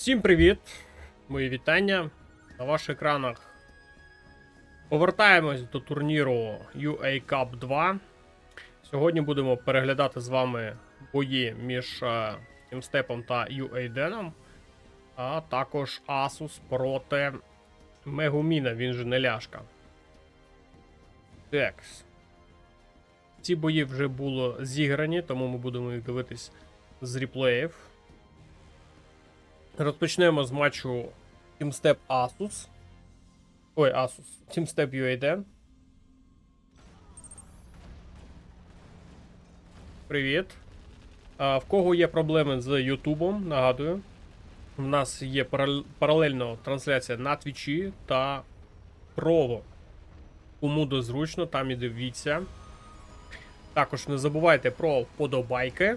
Всім привіт! Мої вітання на ваших екранах. Повертаємось до турніру UA Cup 2. Сьогодні будемо переглядати з вами бої між Тімстепом та UA-Деном, а також Asus проти Мегуміна, він же Неляшка. Текс. Ці бої вже були зіграні, тому ми будемо їх дивитись з реплеїв. Розпочнемо з матчу Тімстеп Asus. Ой, Asus. Тімстеп UA-Den. Привіт. В кого є проблеми з Ютубом, нагадую. У нас є паралельно трансляція на Твічі та Прово. Кому дозручно, там і дивіться. Також не забувайте про вподобайки,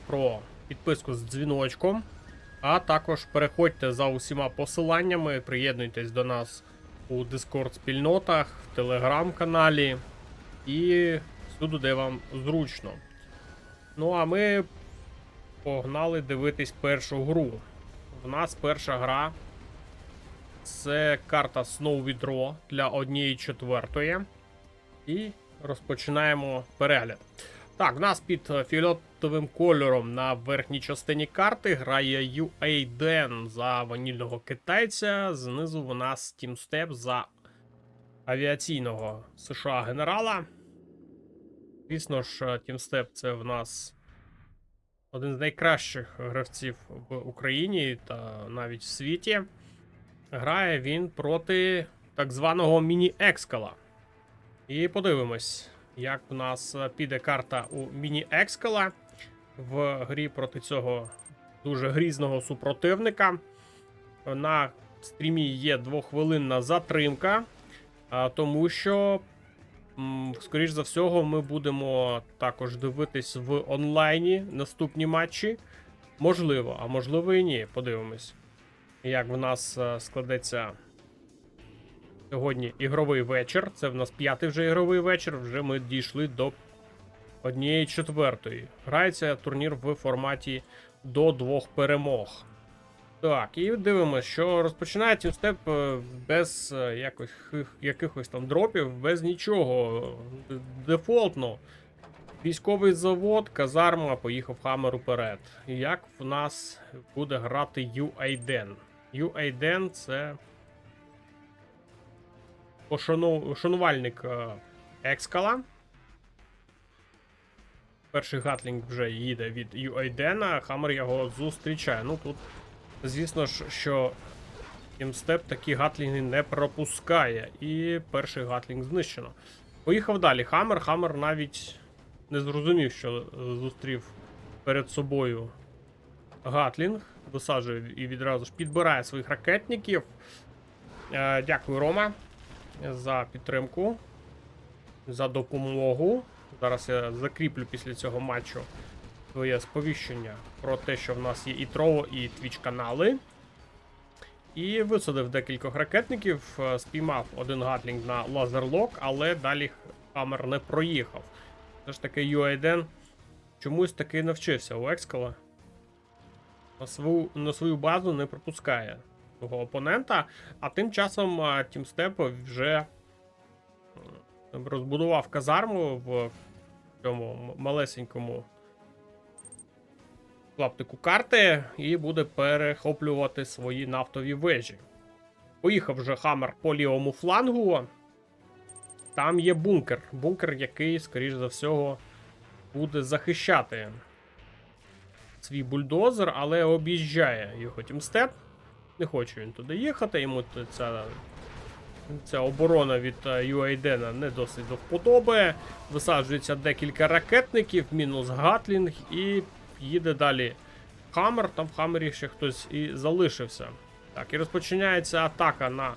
про підписку з дзвіночком. А також переходьте за усіма посиланнями, приєднуйтесь до нас у Discord-спільнотах, в Telegram-каналі і всюди, де вам зручно. Ну а ми погнали дивитись першу гру. У нас перша гра – це карта Snow Withdraw для 1/4. І розпочинаємо перегляд. Так, в нас під фіолетовим кольором на верхній частині карти грає UA-Den за ванільного китайця. Знизу у нас Тімстеп за авіаційного США генерала. Звісно ж, Тімстеп це в нас один з найкращих гравців в Україні та навіть в світі. Грає він проти так званого Міні-Екскала. І подивимось, як в нас піде карта у Міні-Екскала в грі проти цього дуже грізного супротивника. На стрімі є 2-хвилинна затримка, тому що, скоріш за всього, ми будемо також дивитись в онлайні наступні матчі. Можливо, а можливо і ні. Подивимось, як в нас складеться сьогодні ігровий вечір. Це в нас 5-й вже ігровий вечір. Вже ми дійшли до 1/4. Грається турнір в форматі до 2 перемог. Так, і дивимося, що розпочинає Тімстеп без якихось там дропів, без нічого. Дефолтно. Військовий завод, казарма, поїхав Хаммер уперед. Як в нас буде грати UA-Den? UA-Den це шанувальник Екскала. Перший гатлінг вже їде від UA-Den, Хаммер його зустрічає. Ну тут, звісно ж, що Тімстеп такі гатлінги не пропускає. І перший гатлінг знищено. Поїхав далі Хаммер. Хаммер навіть не зрозумів, що зустрів перед собою гатлінг. Висаджує і відразу ж підбирає своїх ракетників. Дякую, Рома, за підтримку, за допомогу. Зараз я закріплю після цього матчу своє сповіщення про те, що в нас є і Трово, і Twitch канали. І висадив декількох ракетників, спіймав один гатлінг на лазерлок, але далі Хаммер не проїхав. Все ж таки UA-Den чомусь таки навчився у Екскала. На свою базу не пропускає свого опонента, а тим часом Тімстеп вже розбудував казарму в цьому малесенькому клаптику карти і буде перехоплювати свої нафтові вежі. Поїхав вже Хаммер по лівому флангу. Там є бункер. Бункер, який, скоріш за всього, буде захищати свій бульдозер, але об'їжджає його Тімстеп. Не хоче він туди їхати, йому ця оборона від UA-Den не досить до вподоби. Висаджується декілька ракетників, мінус гатлінг і їде далі Хаммер. Там в Хаммері ще хтось і залишився. Так, і розпочинається атака на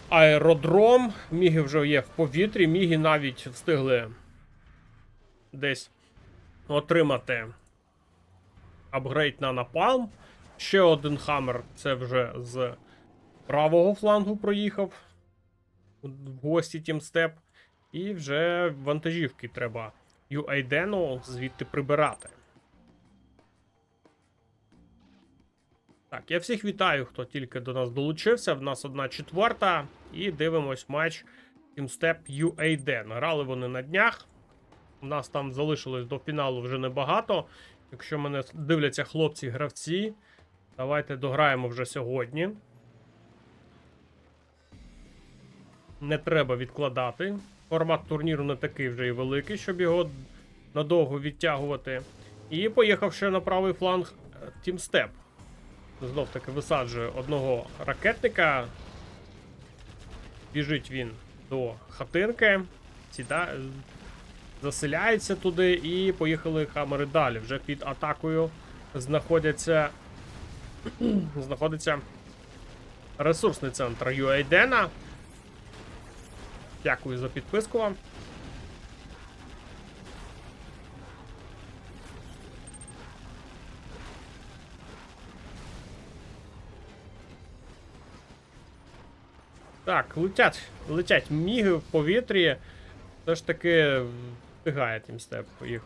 аеродром. Міги вже є в повітрі, міги навіть встигли десь отримати апгрейд на напалм. Ще один Хаммер, це вже з правого флангу проїхав в гості Тімстеп. І вже вантажівки треба UA-Den звідти прибирати. Так, я всіх вітаю, хто тільки до нас долучився. В нас 1/4. І дивимось матч TeamStep UAD. Грали вони на днях. У нас там залишилось до фіналу вже небагато. Якщо мене дивляться хлопці-гравці, давайте дограємо вже сьогодні. Не треба відкладати. Формат турніру не такий вже і великий, щоб його надовго відтягувати. І поїхав ще на правий фланг TeamStep. Знов таки висаджує одного ракетника. Біжить він до хатинки. Заселяється туди і поїхали хамери далі. Вже під атакою знаходиться ресурсний центр UAD. Дякую за підписку вам. Так, летять міги в повітрі. Все ж таки встигає TeamStep їх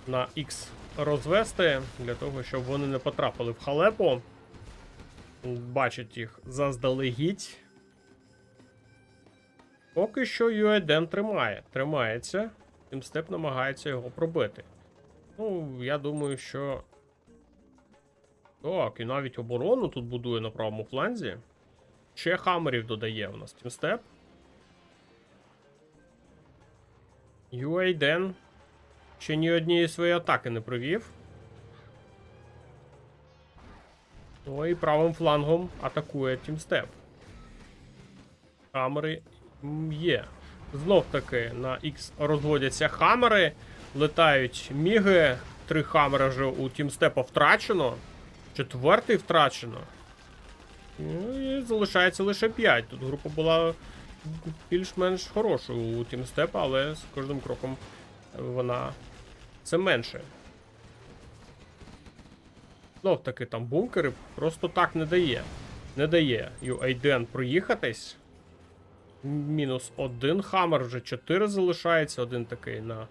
на X розвести, для того, щоб вони не потрапили в халепу. Бачить їх заздалегідь. Поки що UAD тримається. TeamStep намагається його пробити. Ну, я думаю, що... Так, і навіть оборону тут будує на правому фланзі. Ще хамерів додає у нас TeamStep. UAD ще ні однієї своєї атаки не провів. Ну і правим флангом атакує TeamStep. Хамери є. Знов таки на X розводяться хамери. Летають міги. 3 хамери вже у TeamStep втрачено. 4-й втрачено. Ну і залишається лише 5. Тут група була більш-менш хорошою у TeamStep, але з кожним кроком вона все менше. Знов таки там бункери просто так не дає. Не дає UAD проїхатись. -1 хамер, вже 4 залишається. Один такий на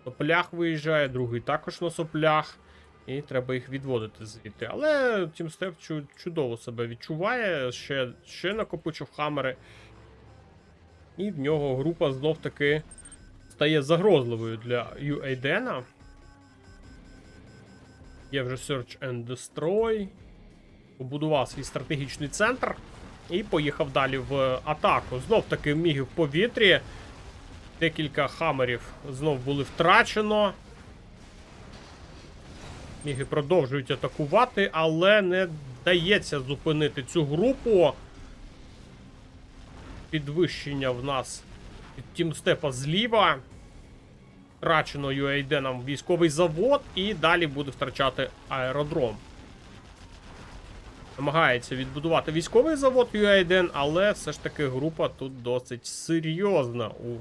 соплях виїжджає, другий також на соплях. І треба їх відводити звідти. Але TeamStep чудово себе відчуває. Ще накопичив хамери. І в нього група знов таки стає загрозливою для UAD. Є вже Search and Destroy. Побудував свій стратегічний центр. І поїхав далі в атаку. Знов таки міги в повітрі. Декілька хамерів знов були втрачено. Міги продовжують атакувати, але не вдається зупинити цю групу. Підвищення в нас від TeamStep зліва. Втрачено UAD нам військовий завод і далі буде втрачати аеродром. Намагається відбудувати військовий завод UAD, але все ж таки група тут досить серйозна у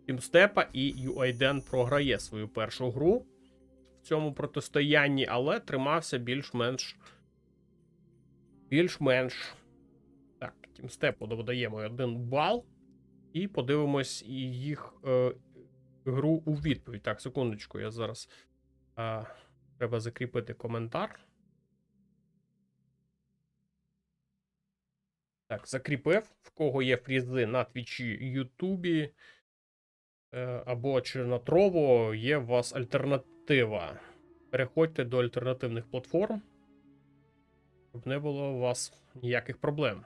TeamStep, і UAD програє свою першу гру в цьому протистоянні, але тримався більш-менш. Так, TeamStep додаємо 1 бал. І подивимось їх гру у відповідь. Так, секундочку, я зараз треба закріпити коментар. Так, закріпив. В кого є фрізи на Твічі, Ютубі або чи на Trovo, є у вас альтернатива. Переходьте до альтернативних платформ, щоб не було у вас ніяких проблем.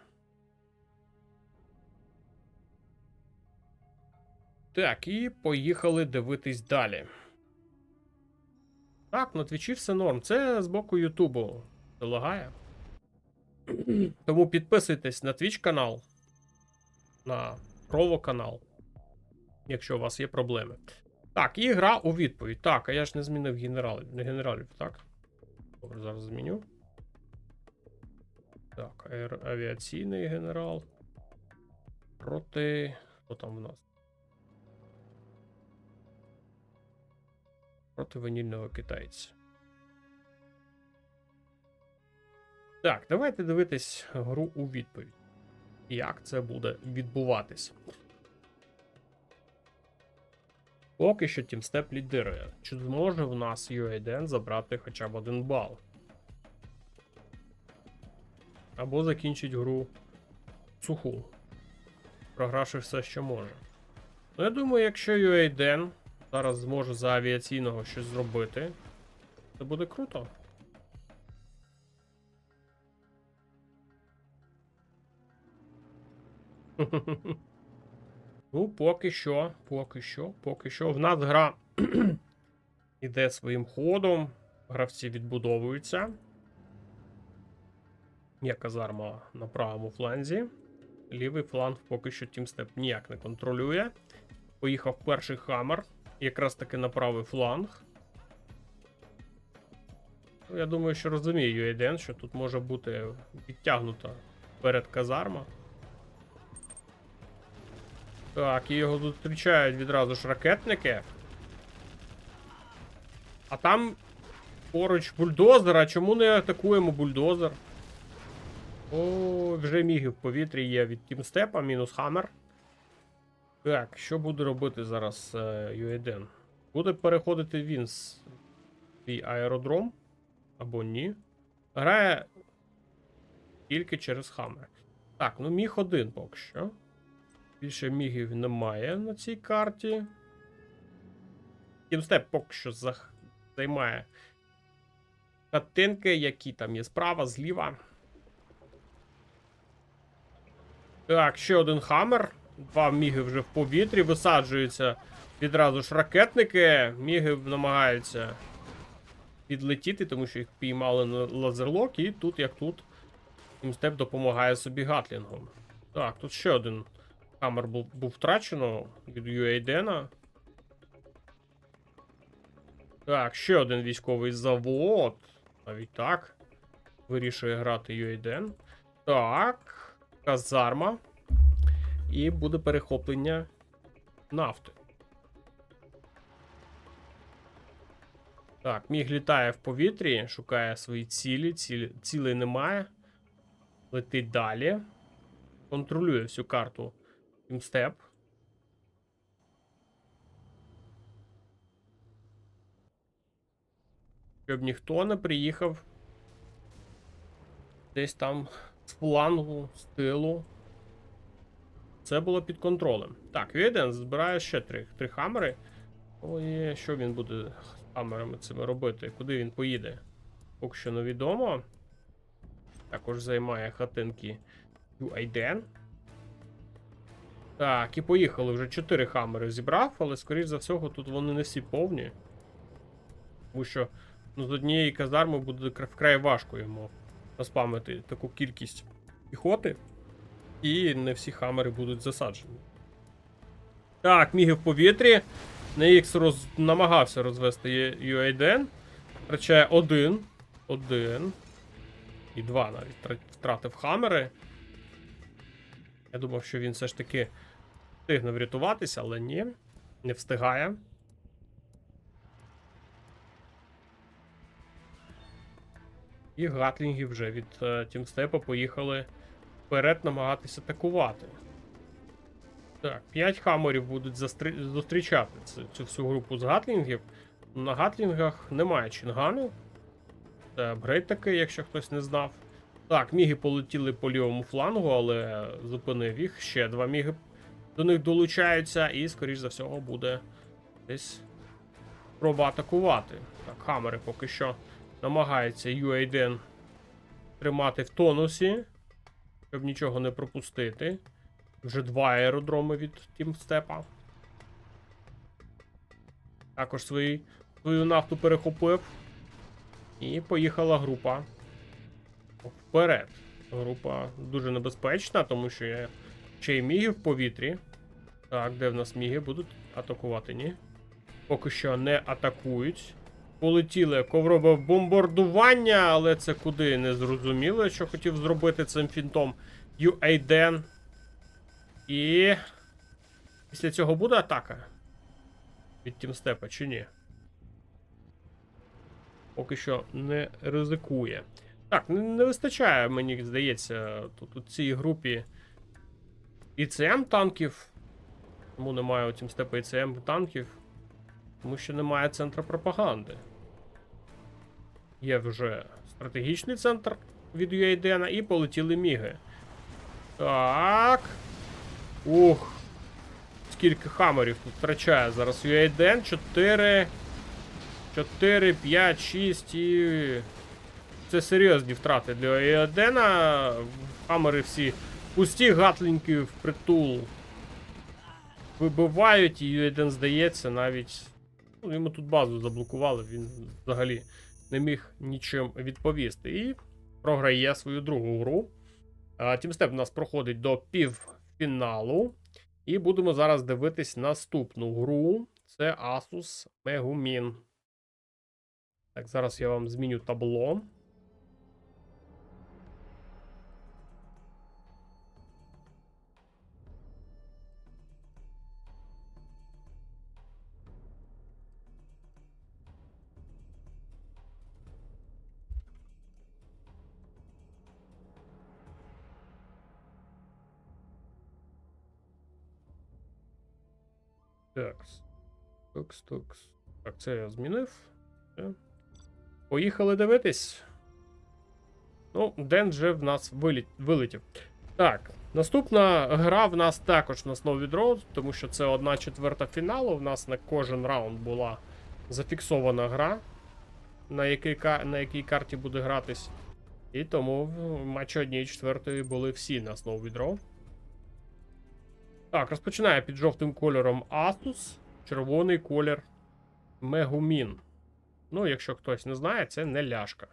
Так, і поїхали дивитись далі. Так, на Твічі все норм. Це з боку Ютубу лагає. Тому підписуйтесь на Twitch канал, на Trovo канал, якщо у вас є проблеми. Так, і гра у відповідь. Так, а я ж не змінив генералів, так? Добре, зараз зміню. Так, авіаційний генерал. Проти... Хто там у нас? Проти ванільного китайця. Так, давайте дивитись гру у відповідь. Як це буде відбуватись. Поки що TeamStep лідирує. Чи зможе в нас UAD забрати хоча б 1 бал? Або закінчить гру суху, програвши все, що може. Ну, я думаю, якщо UADen зараз зможе за авіаційного щось зробити, це буде круто. Ну, поки що. В нас гра іде своїм ходом, гравці відбудовуються. Є казарма на правому фланзі. Лівий фланг поки що Тімстеп ніяк не контролює. Поїхав перший Хаммер, якраз таки на правий фланг. Ну, я думаю, що розуміє UADen, що тут може бути відтягнута вперед казарма. Так, і його зустрічають відразу ж ракетники. А там поруч бульдозер, а чому не атакуємо бульдозер? О, вже міги в повітрі є від Тімстепа, мінус Хаммер. Так, що буде робити зараз UADen? Буде переходити він з свій аеродром? Або ні? Грає тільки через Хаммер. Так, ну міг один поки що. Більше мігів немає на цій карті. Тімстеп поки що займає хатинки, які там є справа, зліва. Так, ще один Хаммер. Два міги вже в повітрі, висаджуються відразу ж ракетники. Міги намагаються підлетіти, тому що їх піймали на лазерлок, і тут, як тут, Тімстеп допомагає собі гатлінгом. Так, тут ще один Хаммер був втрачено від UADen. Так, ще один військовий завод. Навіть так. Вирішує грати UADen. Так, казарма. І буде перехоплення нафти. Так, міг літає в повітрі, шукає свої цілі. Цілей немає. Летить далі. Контролює всю карту Тімстеп. Щоб ніхто не приїхав десь там з флангу, з тилу. Це було під контролем. Так, UADen збирає ще три Хаммери. Ой, що він буде з Хаммерами цими робити? Куди він поїде? Поки що невідомо. Також займає хатинки UADen. Так, і поїхали. Вже 4 Хаммери зібрав, але, скоріш за всього, тут вони не всі повні. Тому що ну, з однієї казарми буде вкрай важко йому наспамити таку кількість піхоти. І не всі Хаммери будуть засаджені. Так, міги в повітрі. NX намагався розвести UADen. Втрачає один. І два навіть втратив Хаммери. Я думав, що він все ж таки встигне врятуватися, але ні. Не встигає. І гатлінги вже від Тімстепа поїхали вперед намагатися атакувати. Так, 5 Хаммерів будуть зустрічати цю всю групу з гатлінгів. На гатлінгах немає чингану. Це апгрейд такий, якщо хтось не знав. Так, міги полетіли по лівому флангу, але зупинив їх. Ще 2 міги до них долучаються і, скоріш за всього, буде десь спроба атакувати. Так, Хаммери поки що намагається UADen тримати в тонусі, щоб нічого не пропустити. Вже 2 аеродроми від Тімстепа. Також свою нафту перехопив. І поїхала група вперед. Група дуже небезпечна, тому що є ще й міги в повітрі. Так, де в нас міги будуть атакувати? Ні. Поки що не атакують. Полетіли коврове бомбардування, але це куди не зрозуміло, що хотів зробити цим фінтом UADen. І після цього буде атака від Тімстепа чи ні? Поки що не ризикує. Так, не вистачає, мені здається, тут у цій групі ІЦМ танків. Тому немає у Тімстепа ІЦМ танків. Тому що немає центру пропаганди. Є вже стратегічний центр від UAD і полетіли міги. Так. Ух. Скільки хамерів тут втрачає зараз UAD. 4, 5, 6 і... Це серйозні втрати для UAD. Хамери всі пусті, гатлінки впритул вибивають, і UAD, здається, навіть... Ну, йому тут базу заблокували, він взагалі не міг нічим відповісти. І програє свою другу гру. Тімстеп у нас проходить до півфіналу. І будемо зараз дивитись наступну гру. Це Asus Megumin. Так, зараз я вам зміню табло. Такс. Так, це я змінив. Все. Поїхали дивитись. Ну, Ден вже в нас вилетів. Так, наступна гра в нас також на Snowy Draw, тому що це 1/4 фіналу. В нас на кожен раунд була зафіксована гра, на якій карті буде гратись. І тому в матчі 1/4 були всі на Snowy Draw. Так, розпочинає під жовтим кольором Asus, червоний колір Megumin. Ну, якщо хтось не знає, це не ляшка.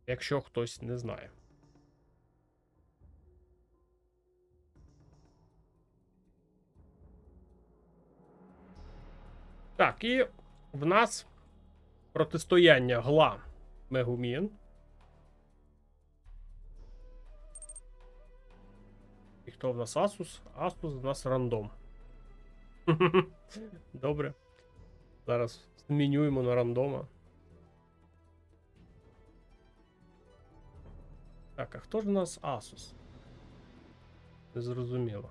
Якщо хтось не знає. Так, і в нас протистояння гла Megumin. І хто в нас Asus? Asus в нас рандом. Добре. Зараз змінюємо на рандома. Так, а хто ж у нас Asus? Незрозуміло.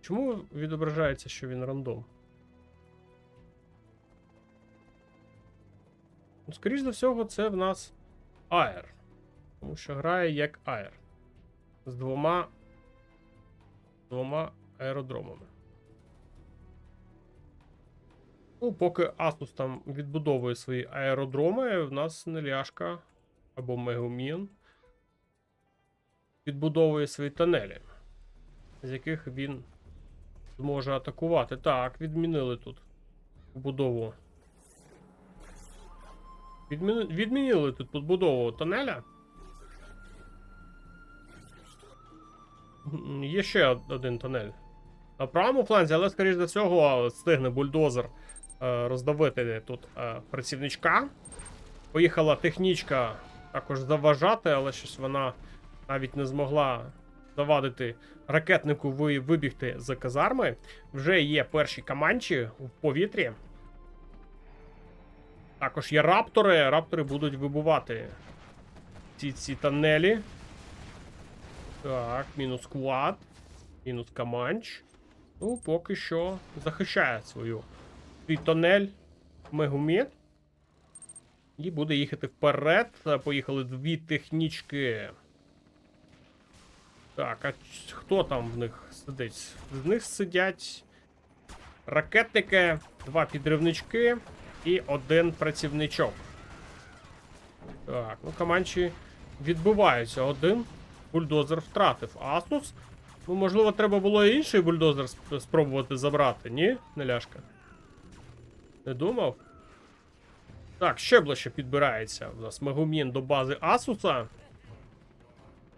Чому відображається, що він рандом? Ну, скоріш за всього, це в нас Air. Тому що грає як Air. З двома аеродромами. Ну, поки Asus там відбудовує свої аеродроми, в нас Неляшка або Megumin відбудовує свої тунелі, з яких він зможе атакувати. Так, відмінили тут побудову. Відмінили тут побудову тунеля. Є ще один тунель на правому фланзі, але, скоріш за всього, встигне бульдозер роздавити тут працівничка. Поїхала технічка також заважати, але щось вона навіть не змогла завадити ракетнику вибігти з казарми. Вже є перші каманчі в повітрі. Також є раптори. Раптори будуть вибивати ці тунелі. Так, мінус квад, мінус каманч. Ну, поки що захищає свій тунель Megumin. І буде їхати вперед. Поїхали дві технічки. Так, а хто там в них сидить? В них сидять ракетники, два підривнички і один працівничок. Так, ну каманчі відбуваються. Один бульдозер втратив. Asus? Ну, можливо, треба було і інший бульдозер спробувати забрати, ні? Неляшка? Не думав? Так, ще ближче підбирається у нас Megumin до бази Asus.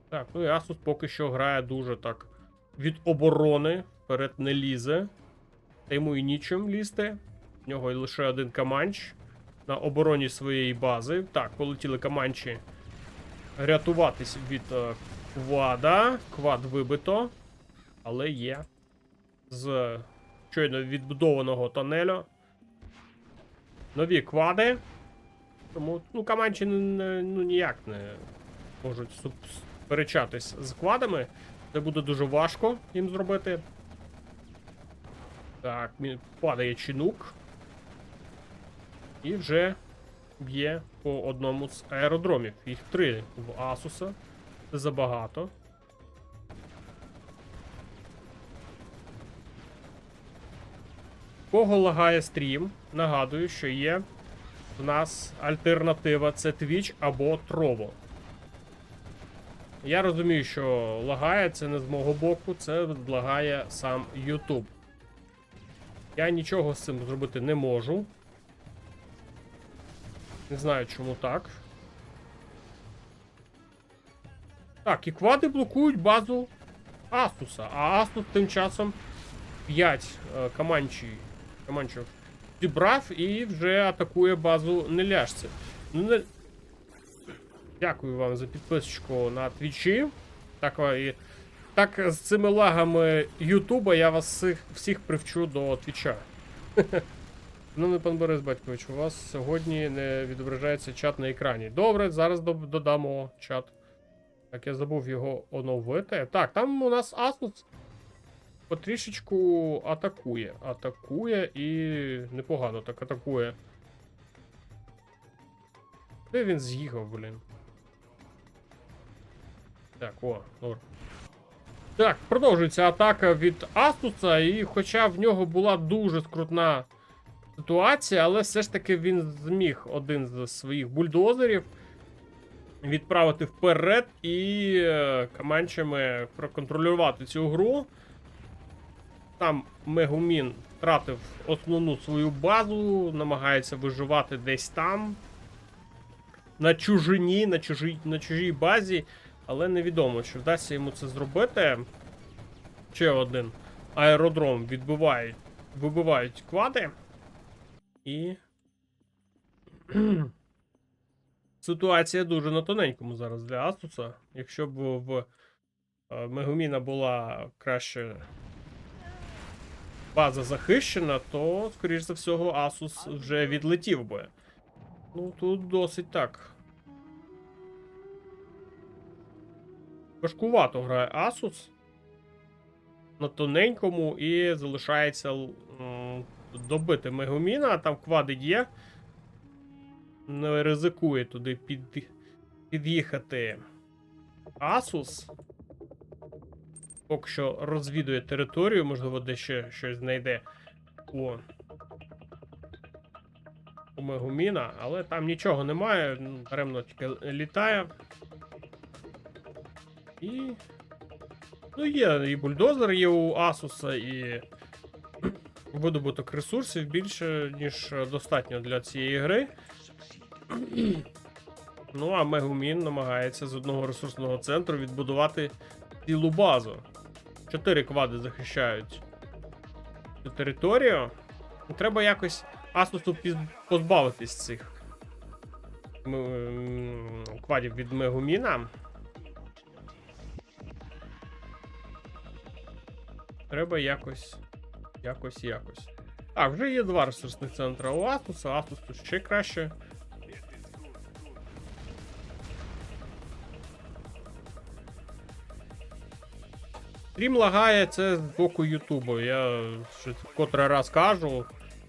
Так, ну і Asus поки що грає дуже так від оборони, вперед не лізе. Та йому і нічим лізти. В нього лише один каманч на обороні своєї бази. Так, полетіли каманчі рятуватись від квада. Квад вибито. Але є з щойно відбудованого тунелю нові квади. Тому, ну, каманчі ну, ніяк не можуть сперечатись з квадами. Це буде дуже важко їм зробити. Так, падає чинук. І вже б'є по одному з аеродромів. Їх 3 в Asus. Це забагато. Кого лагає стрім, нагадую, що є в нас альтернатива, це Twitch або Trovo. Я розумію, що лагає це не з мого боку, це лагає сам YouTube. Я нічого з цим зробити не можу. Не знаю, чому так. Так, і квади блокують базу Asus. А Asus тим часом 5 команчів зібрав і вже атакує базу неляжців. Дякую вам за підписочку на твічі. Так, з цими лагами Ютуба я вас всіх привчу до твіча. Ну, не пан Борис Батькович, у вас сьогодні не відображається чат на екрані. Добре, зараз додамо чат. Так, я забув його оновити. Так, там у нас Asus потрішечку атакує. Атакує і непогано так атакує. Де він з'їхав, блін? Так, добре. Так, продовжується атака від Asus, і хоча в нього була дуже скрутна ситуація, але все ж таки він зміг один з своїх бульдозерів відправити вперед і команчами проконтролювати цю гру. Там Мегумін втратив основну свою базу, намагається виживати десь там, на чужині, на чужій базі, але невідомо, чи вдасться йому це зробити. Ще один аеродром вибивають квади. І ситуація дуже на тоненькому зараз для Asus. Якщо б в Мегуміна була краще база захищена, то, скоріш за всього, Asus вже відлетів би. Ну, тут досить так. Важкувато грає Asus на тоненькому і залишається добити Мегуміна, там квади є. Не ризикує туди під'їхати Asus. Поки що розвідує територію, можливо, де ще щось знайде у Мегуміна, але там нічого немає, даремно тільки літає. І... ну, є і бульдозер є у Asus, і видобуток ресурсів більше, ніж достатньо для цієї гри. Ну, а Мегумін намагається з одного ресурсного центру відбудувати цілу базу. 4 квади захищають цю територію. Треба якось Asusу позбавитись цих квадів від Мегуміна. Треба якось. Так, вже є 2 ресурсних центри у Asus, а Asus тут ще краще. Стрім лагає, це з боку Ютубу. Я ще котрий раз кажу.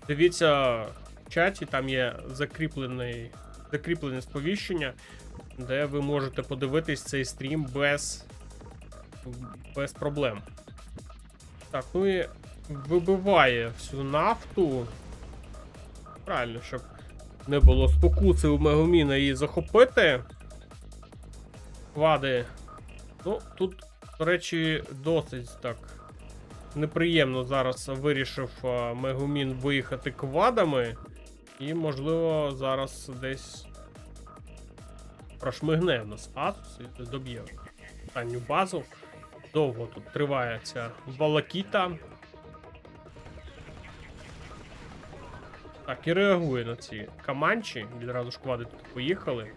Дивіться в чаті, там є закріплене сповіщення, де ви можете подивитись цей стрім без проблем. Так, ну і вибиває всю нафту. Правильно, щоб не було спокуси у Мегуміна її захопити. Квади. Ну, тут, до речі, досить так неприємно зараз вирішив Мегумін виїхати квадами. І, можливо, зараз десь прошмигне в нас Asus і доб'є останню базу. Довго тут триває ця волокіта. Так, і реагує на ці команчі. Відразу ж квади тут поїхали.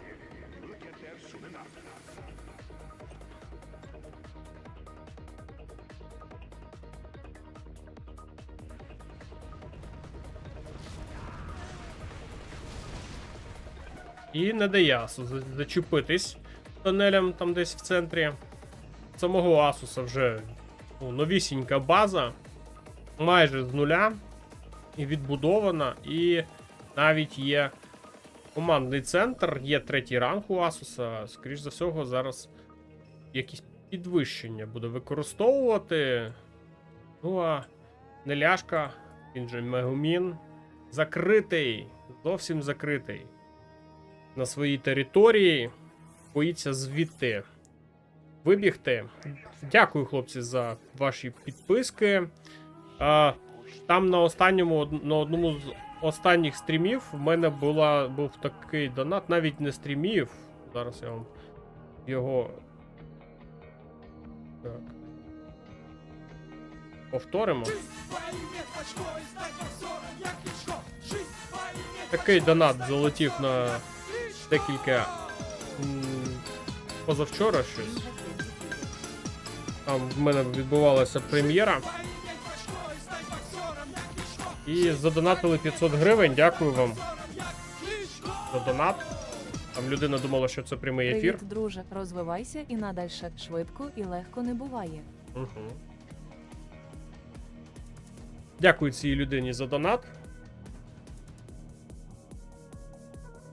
І не дає Asus зачепитись тунелем там десь в центрі. Самого Asus вже новісінька база, майже з нуля, і відбудована, і навіть є командний центр, є третій ранг у Asus. Скоріш за всього, зараз якісь підвищення буде використовувати. Ну а Неляшка, він же Мегумін, закритий, зовсім закритий на своїй території. Боїться звідти вибігти. Дякую, хлопці, за ваші підписки. Там на одному з останніх стрімів в мене був такий донат, навіть не стрімів. Зараз я вам його так повторимо. Такий донат залетів на декілька позавчора щось. Там в мене відбувалася прем'єра. І задонатили 500 гривень. Дякую вам за донат. Там людина думала, що це прямий ефір. Привіт, друже, розвивайся і надальше. Швидко і легко не буває. Угу. Дякую цій людині за донат.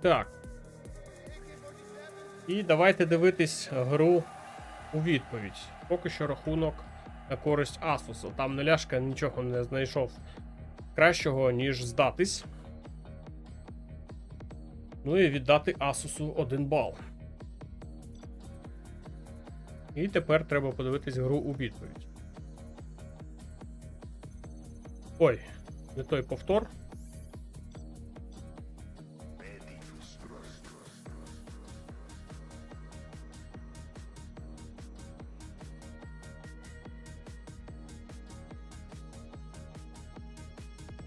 Так. І давайте дивитись гру у відповідь. Поки що рахунок на користь Asus. Там Неляшка нічого не знайшов кращого, ніж здатись. Ну і віддати Asus 1 бал. І тепер треба подивитись гру у відповідь. Ой, не той повтор.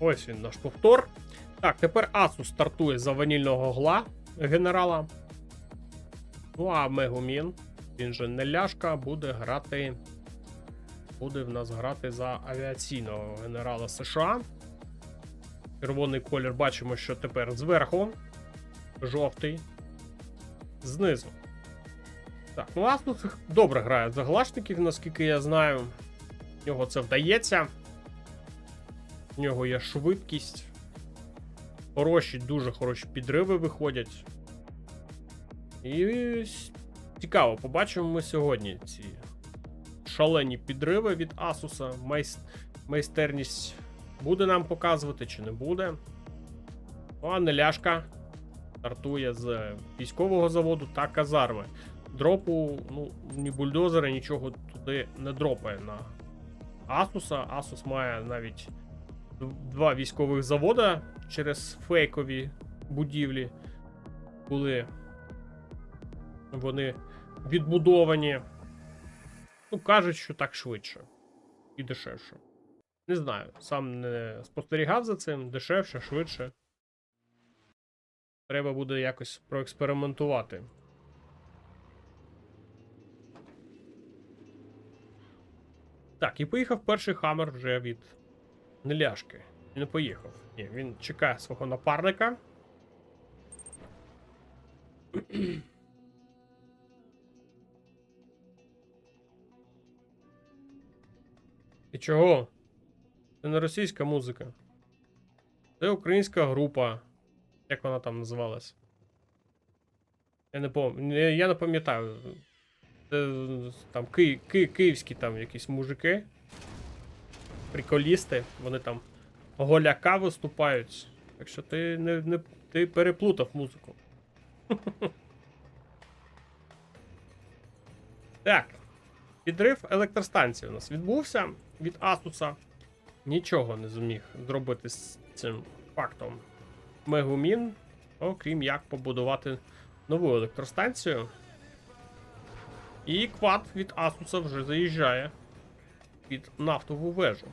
Ось він, наш повтор. Так, тепер Asus стартує за ванільного гла генерала. Ну а Мегумін, він же Неляшка, буде в нас грати за авіаційного генерала США. Червоний колір бачимо, що тепер зверху, жовтий знизу. Так, ну Asus добре грає за глашників, наскільки я знаю. В нього це вдається. В нього є швидкість. Хороші, дуже хороші підриви виходять. І цікаво, побачимо ми сьогодні ці шалені підриви від Asus. Майстерність буде нам показувати чи не буде. Ну, а Неляшка стартує з військового заводу та казарми. Дропу, ну, ні бульдозера, нічого туди не дропає на Asus. Asus має навіть 2 військових завода через фейкові будівлі. Були вони відбудовані. Ну, кажуть, що так швидше і дешевше. Не знаю, сам не спостерігав за цим. Дешевше, швидше. Треба буде якось проекспериментувати. Так, і поїхав перший хаммер вже від Неляшки. Він не поїхав. Ні, він чекає свого напарника. І чого? Це не російська музика. Це українська група. Як вона там називалась? Я не пам'ятаю. Це там київські там якісь мужики. Приколісти. Вони там голяка виступають. Так що ти переплутав музику. Так. Підрив електростанції у нас відбувся від Asus. Нічого не зміг зробити з цим фактом Мегумін, окрім як побудувати нову електростанцію. І квад від Asus вже заїжджає під нафтову вежу.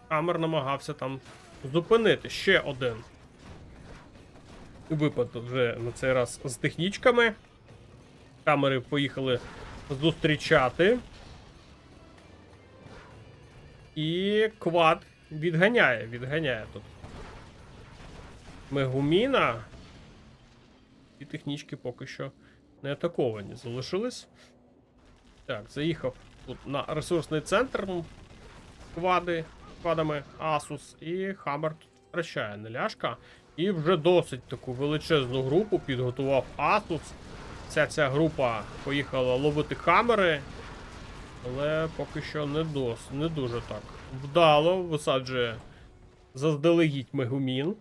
Хаммер намагався там зупинити ще один випад вже на цей раз з технічками. Камери поїхали зустрічати. І квад відганяє тут Мегуміна. І технічки поки що не атаковані залишились. Так, заїхав тут на ресурсний центр квадами Asus. І Хаммер тут втрачає Неляшка. І вже досить таку величезну групу підготував Asus. Ця група поїхала ловити камери, але поки що не дуже так вдало висаджує заздалегідь Мегумін.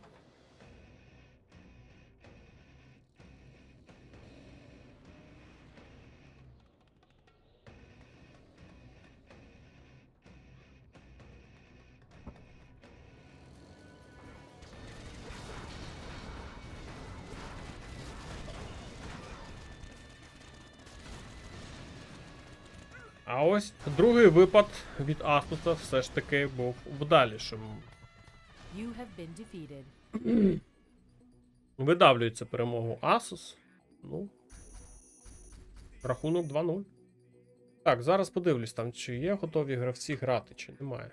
А ось другий випад від Asus все ж таки був вдалішим. You have been defeated. Видавлюється перемогу Asus. Ну, рахунок 2-0. Так, зараз подивлюсь там, чи є готові гравці грати, чи немає.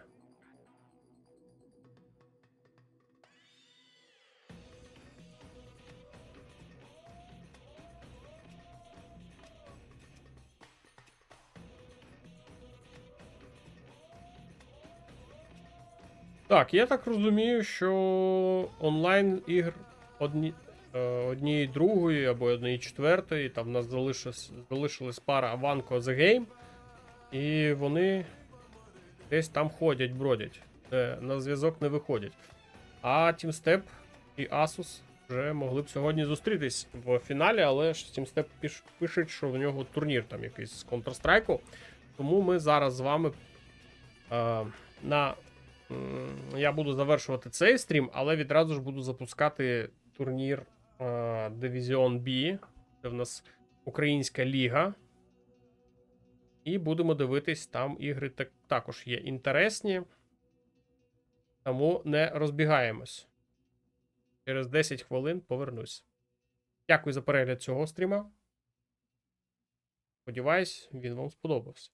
Так, я так розумію, що онлайн ігр однієї другої або однієї четвертої, там в нас залишилась пара Avanco The Game, і вони десь там ходять, бродять, на зв'язок не виходять. А TeamStep і Asus вже могли б сьогодні зустрітись в фіналі, але ж TeamStep пишуть, що в нього турнір там якийсь з Counter-Strike. Тому ми зараз з вами я буду завершувати цей стрім, але відразу ж буду запускати турнір Division B, це в нас Українська ліга. І будемо дивитись, там ігри також є інтересні. Тому не розбігаємось. Через 10 хвилин повернусь. Дякую за перегляд цього стріма. Сподіваюсь, він вам сподобався.